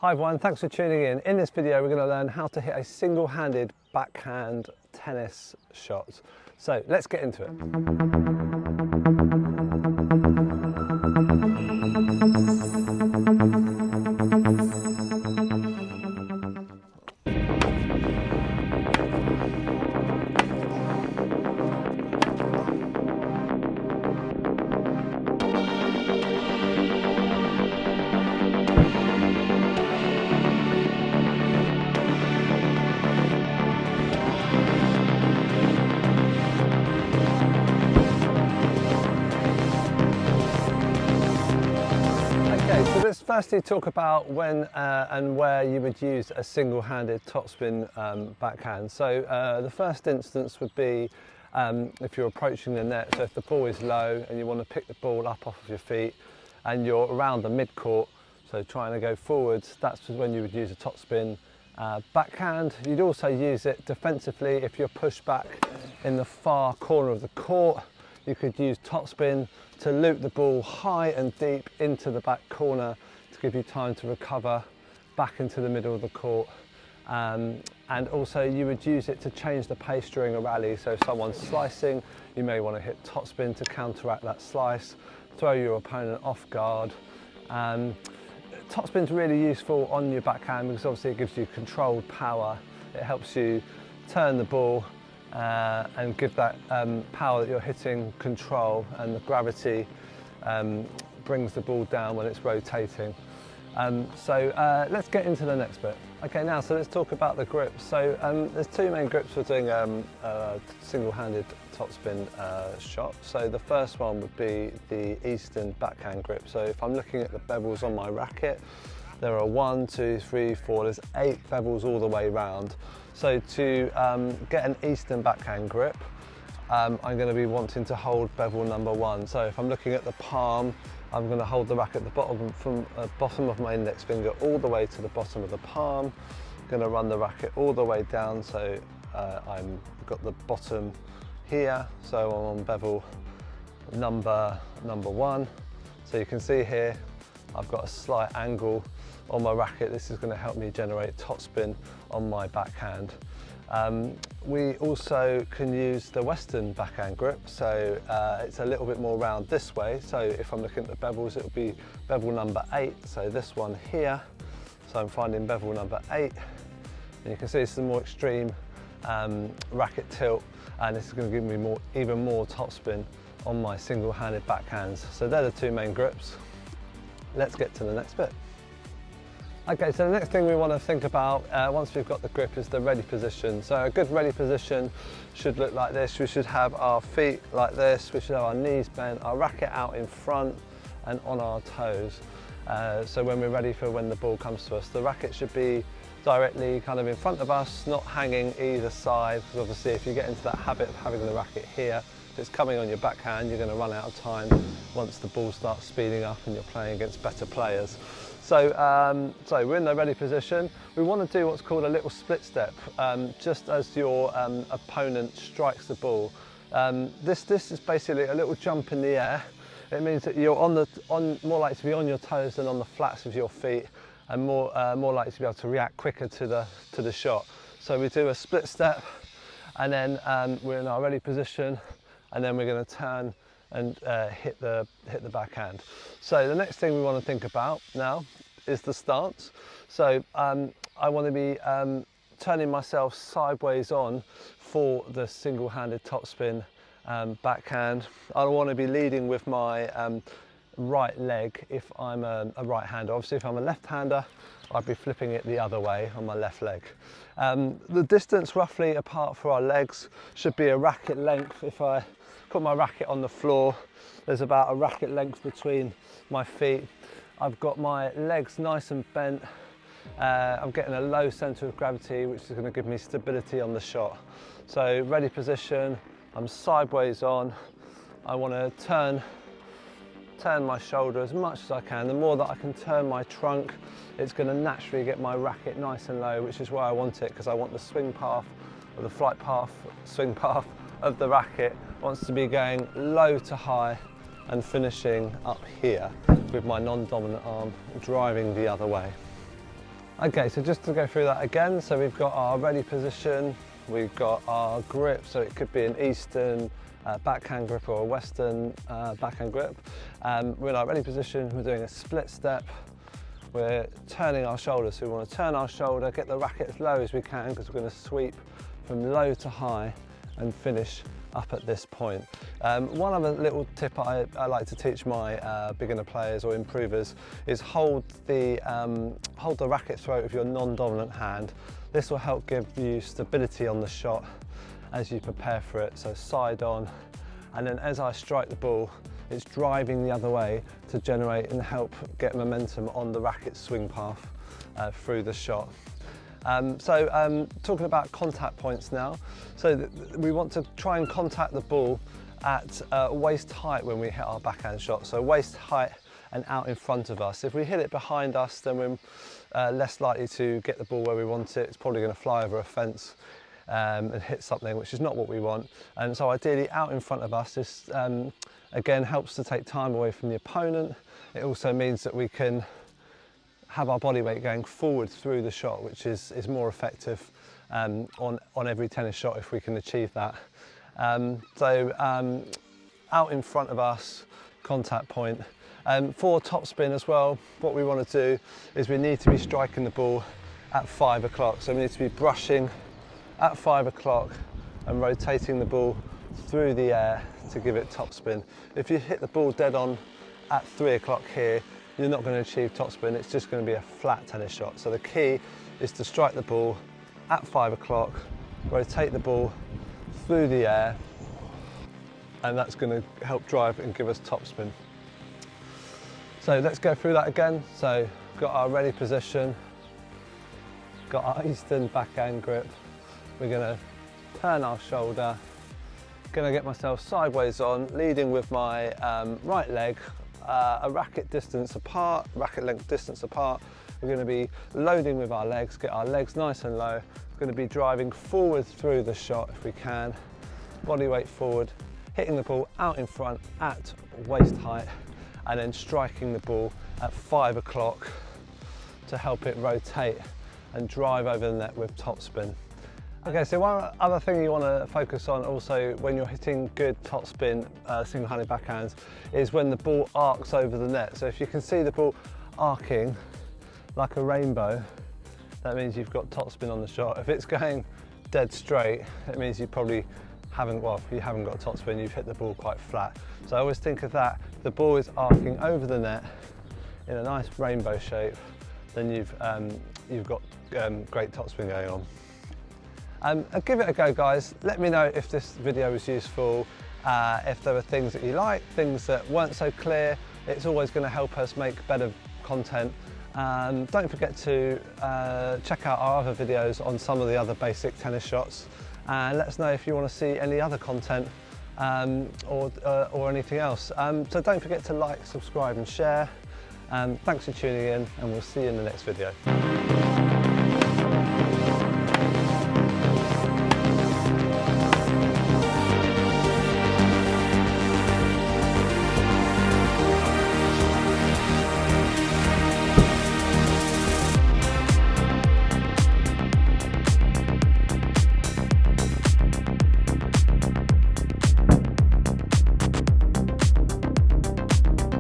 Hi everyone, thanks for tuning in. In this video we're going to learn how to hit a single-handed backhand tennis shot. So let's get into it. So let's firstly talk about when and where you would use a single-handed topspin backhand. So the first instance would be if you're approaching the net, so if the ball is low and you want to pick the ball up off of your feet and you're around the mid-court, so trying to go forwards, that's when you would use a topspin backhand. You'd also use it defensively if you're pushed back in the far corner of the court. You could use topspin to loop the ball high and deep into the back corner to give you time to recover back into the middle of the court. And also you would use it to change the pace during a rally. So if someone's slicing, you may want to hit topspin to counteract that slice, throw your opponent off guard. Topspin's really useful on your backhand because obviously it gives you controlled power. It helps you turn the ball and give that power that you're hitting control, and the gravity brings the ball down when it's rotating. So let's get into the next bit. Okay, now so let's talk about the grips. So there's two main grips for doing a single-handed topspin shot. So the first one would be the Eastern backhand grip. So if I'm looking at the bevels on my racket, there are 1, 2, 3, 4, there's 8 bevels all the way round. So to get an Eastern backhand grip, I'm going to be wanting to hold bevel number 1. So if I'm looking at the palm, I'm going to hold the racket at the bottom, from the bottom of my index finger all the way to the bottom of the palm. I'm going to run the racket all the way down, so I've got the bottom here, so I'm on bevel number 1. So you can see here, I've got a slight angle on my racket. This is going to help me generate topspin on my backhand. We also can use the Western backhand grip, so it's a little bit more round this way. So if I'm looking at the bevels, it will be bevel number 8, so this one here. So I'm finding bevel number 8, and you can see this is a more extreme racket tilt, and this is going to give me even more topspin on my single-handed backhands. So they're the two main grips. Let's get to the next bit. Okay, so the next thing we want to think about once we've got the grip is the ready position. So a good ready position should look like this. We should have our feet like this, we should have our knees bent, our racket out in front and on our toes. So when we're ready for when the ball comes to us, the racket should be directly kind of in front of us, not hanging either side, because obviously if you get into that habit of having the racket here, if it's coming on your backhand, you're going to run out of time once the ball starts speeding up and you're playing against better players. So, we're in the ready position. We want to do what's called a little split step, just as your opponent strikes the ball. This is basically a little jump in the air. It means that you're more likely to be on your toes than on the flats of your feet, and more likely to be able to react quicker to the shot. So we do a split step, and then we're in our ready position, and then we're going to turn and hit the backhand. So the next thing we want to think about now is the stance. So I want to be turning myself sideways on for the single-handed topspin backhand. I want to be leading with my right leg if I'm a right-hander. Obviously if I'm a left-hander, I'd be flipping it the other way on my left leg. The distance roughly apart for our legs should be a racket length. If I put my racket on the floor, there's about a racket length between my feet. I've got my legs nice and bent. I'm getting a low center of gravity, which is going to give me stability on the shot. So ready position, I'm sideways on. I want to turn my shoulder as much as I can. The more that I can turn my trunk, it's going to naturally get my racket nice and low, which is where I want it, because I want the swing path, or the flight path, swing path of the racket wants to be going low to high and finishing up here with my non-dominant arm driving the other way. Okay, so just to go through that again, so we've got our ready position, we've got our grip, so it could be an Eastern backhand grip or a Western backhand grip. We're in our ready position, we're doing a split step, we're turning our shoulder, so we want to turn our shoulder, get the racket as low as we can because we're going to sweep from low to high and finish up at this point. One other little tip I like to teach my beginner players or improvers is hold the racket throat with your non-dominant hand. This will help give you stability on the shot as you prepare for it, so side on, and then as I strike the ball, it's driving the other way to generate and help get momentum on the racket swing path through the shot. Talking about contact points now, so we want to try and contact the ball at waist height when we hit our backhand shot, so waist height and out in front of us. If we hit it behind us, then we're less likely to get the ball where we want it. It's probably going to fly over a fence and hit something, which is not what we want. And so ideally out in front of us, this again helps to take time away from the opponent. It also means that we can have our body weight going forward through the shot, which is more effective on every tennis shot if we can achieve that. Out in front of us, contact point. For topspin as well, what we want to do is we need to be striking the ball at 5 o'clock. So we need to be brushing at 5 o'clock and rotating the ball through the air to give it topspin. If you hit the ball dead on at 3 o'clock here, you're not going to achieve topspin, it's just going to be a flat tennis shot. So the key is to strike the ball at 5 o'clock, rotate the ball through the air, and that's going to help drive and give us topspin. So let's go through that again. So got our ready position, got our Eastern backhand grip, we're going to turn our shoulder, going to get myself sideways on, leading with my right leg, a racket distance apart, racket length distance apart. We're going to be loading with our legs, get our legs nice and low. We're going to be driving forward through the shot if we can, body weight forward, hitting the ball out in front at waist height, and then striking the ball at 5 o'clock to help it rotate and drive over the net with topspin. Okay, so one other thing you want to focus on also when you're hitting good topspin single-handed backhands is when the ball arcs over the net. So if you can see the ball arcing like a rainbow, that means you've got topspin on the shot. If it's going dead straight, it means you probably haven't, well, you haven't got topspin, you've hit the ball quite flat. So I always think of that, if the ball is arcing over the net in a nice rainbow shape, then you've got great topspin going on. Give it a go, guys. Let me know if this video was useful, if there were things that you like, things that weren't so clear. It's always going to help us make better content. Don't forget to check out our other videos on some of the other basic tennis shots, and let us know if you want to see any other content or anything else. So don't forget to like, subscribe and share. Thanks for tuning in, and we'll see you in the next video.